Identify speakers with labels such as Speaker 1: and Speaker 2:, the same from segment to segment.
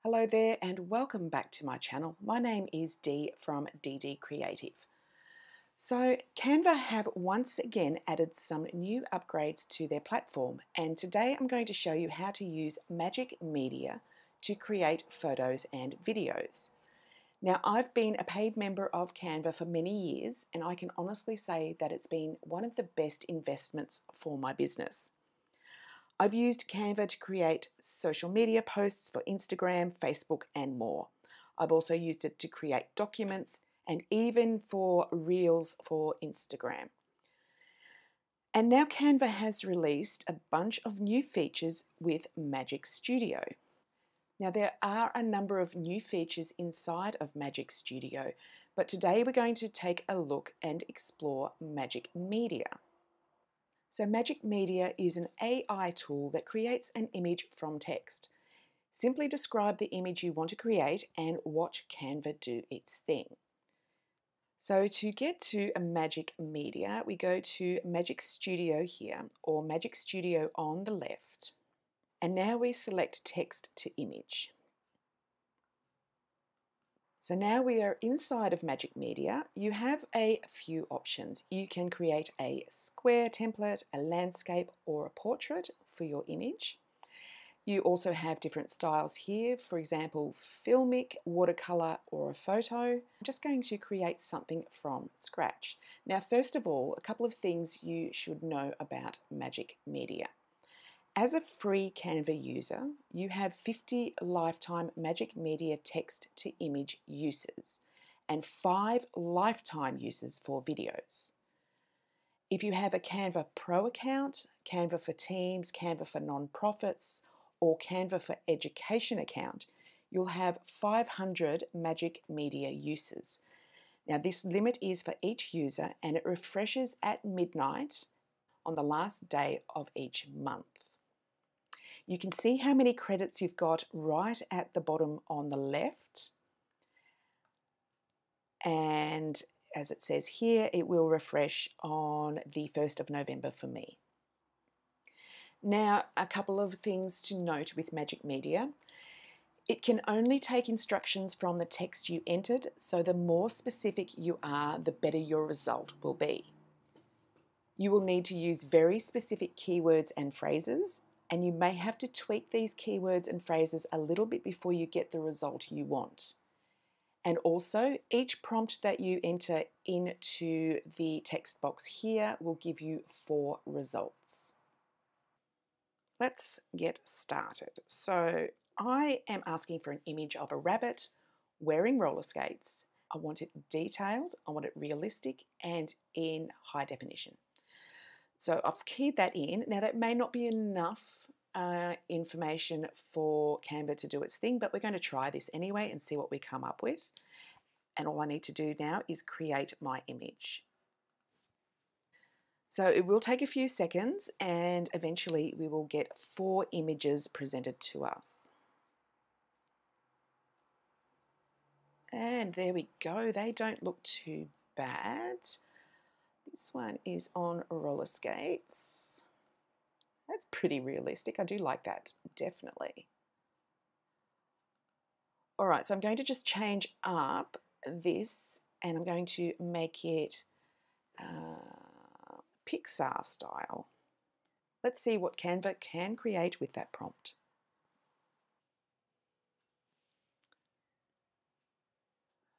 Speaker 1: Hello there and welcome back to my channel. My name is Dee from DD Creative. So Canva have once again added some new upgrades to their platform, and today I'm going to show you how to use Magic Media to create photos and videos. Now, I've been a paid member of Canva for many years, and I can honestly say that it's been one of the best investments for my business. I've used Canva to create social media posts for Instagram, Facebook, and more. I've also used it to create documents and even for Reels for Instagram. And now Canva has released a bunch of new features with Magic Studio. Now, there are a number of new features inside of Magic Studio, but today we're going to take a look and explore Magic Media. So Magic Media is an AI tool that creates an image from text. Simply describe the image you want to create and watch Canva do its thing. So to get to a Magic Media, we go to Magic Studio here, or Magic Studio on the left. And now we select text to image. So now we are inside of Magic Media. You have a few options. You can create a square template, a landscape, or a portrait for your image. You also have different styles here, for example, filmic, watercolor, or a photo. I'm just going to create something from scratch. Now, first of all, a couple of things you should know about Magic Media. As a free Canva user, you have 50 lifetime Magic Media text to image uses and 5 lifetime uses for videos. If you have a Canva Pro account, Canva for Teams, Canva for Nonprofits, or Canva for Education account, you'll have 500 Magic Media uses. Now, this limit is for each user and it refreshes at midnight on the last day of each month. You can see how many credits you've got right at the bottom on the left. And as it says here, it will refresh on the 1st of November for me. Now, a couple of things to note with Magic Media. It can only take instructions from the text you entered, so the more specific you are, the better your result will be. You will need to use very specific keywords and phrases, and you may have to tweak these keywords and phrases a little bit before you get the result you want. And also, each prompt that you enter into the text box here will give you 4 results. Let's get started. So I am asking for an image of a rabbit wearing roller skates. I want it detailed, I want it realistic, and in high definition. So I've keyed that in. Now that may not be enough information for Canva to do its thing, but we're going to try this anyway and see what we come up with. And all I need to do now is create my image. So it will take a few seconds and eventually we will get 4 images presented to us. And there we go. They don't look too bad. This one is on roller skates. That's pretty realistic. I do like that, definitely. All right, so I'm going to just change up this and I'm going to make it Pixar style. Let's see what Canva can create with that prompt.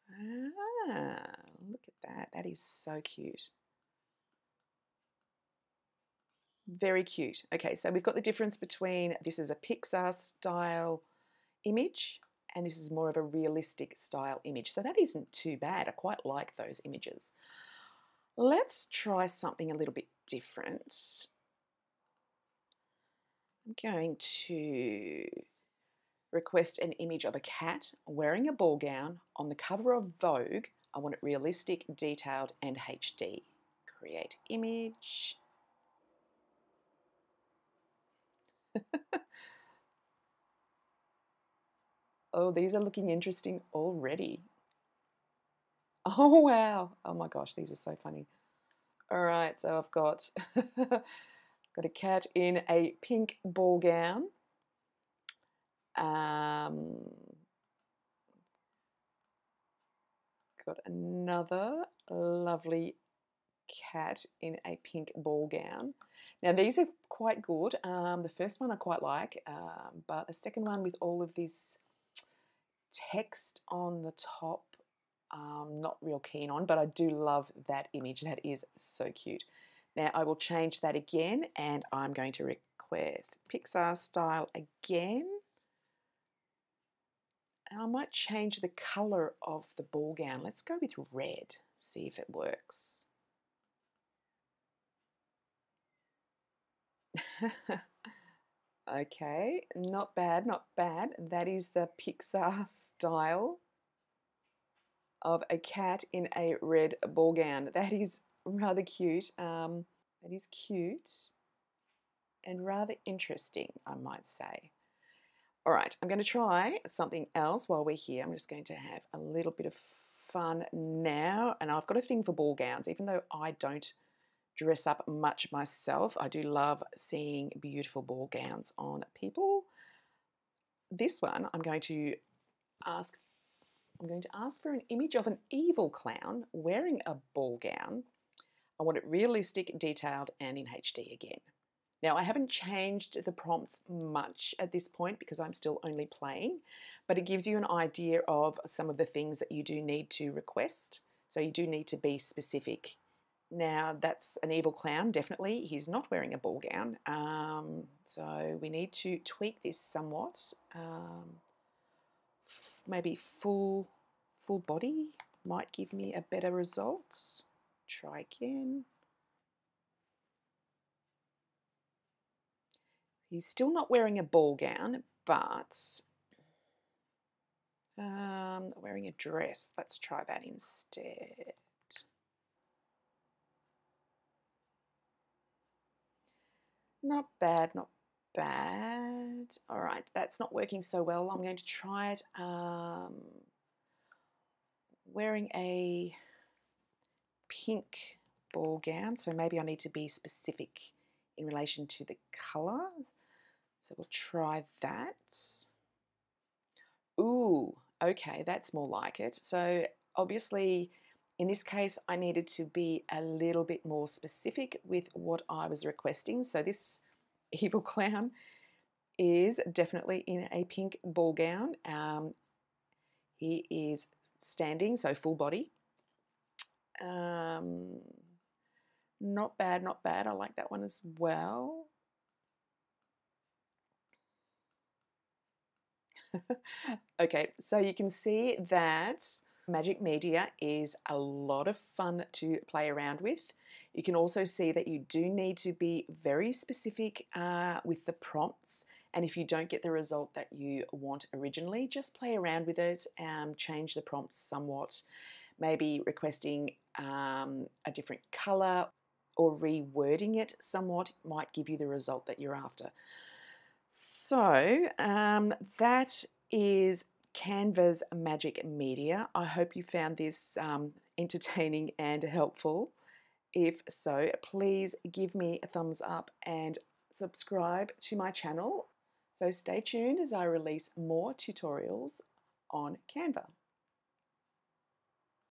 Speaker 1: Ah, look at that. That is so cute. Very cute. Okay, so we've got the difference between this is a Pixar style image and this is more of a realistic style image. So that isn't too bad. I quite like those images. Let's try something a little bit different. I'm going to request an image of a cat wearing a ball gown on the cover of Vogue. I want it realistic, detailed, and HD. Create image. Oh, these are looking interesting already. Oh, wow. Oh my gosh, these are so funny. All right, so I've got, got a cat in a pink ball gown. got another lovely cat in a pink ball gown. Now these are quite good. The first one I quite like, but the second one with all of this text on the top, not real keen on, but I do love that image. That is so cute. Now I will change that again, and I'm going to request Pixar style again. And I might change the colour of the ball gown. Let's go with red, see if it works. Okay, not bad, not bad. That is the Pixar style of a cat in a red ball gown. That is rather cute. That is cute and rather interesting, I might say. All right, I'm going to try something else while we're here. I'm just going to have a little bit of fun now. And I've got a thing for ball gowns, even though I don't dress up much myself. I do love seeing beautiful ball gowns on people. This one, I'm going to ask for an image of an evil clown wearing a ball gown. I want it realistic, detailed, and in HD again. Now, I haven't changed the prompts much at this point because I'm still only playing, but it gives you an idea of some of the things that you do need to request. So you do need to be specific. Now, that's an evil clown, definitely. He's not wearing a ball gown. So we need to tweak this somewhat. Maybe full body might give me a better result. Try again. He's still not wearing a ball gown, but wearing a dress. Let's try that instead. Not bad, not bad. All right, that's not working so well. I'm going to try it wearing a pink ball gown. So maybe I need to be specific in relation to the colour. So we'll try that. Ooh, okay, that's more like it. So obviously, in this case, I needed to be a little bit more specific with what I was requesting. So this evil clown is definitely in a pink ball gown. He is standing, so full body. Not bad, not bad. I like that one as well. Okay, so you can see that Magic Media is a lot of fun to play around with. You can also see that you do need to be very specific with the prompts, and if you don't get the result that you want originally, just play around with it and change the prompts somewhat, maybe requesting a different color or rewording it somewhat might give you the result that you're after. So that is Canva's Magic Media. I hope you found this entertaining and helpful. If so, please give me a thumbs up and subscribe to my channel. So stay tuned as I release more tutorials on Canva.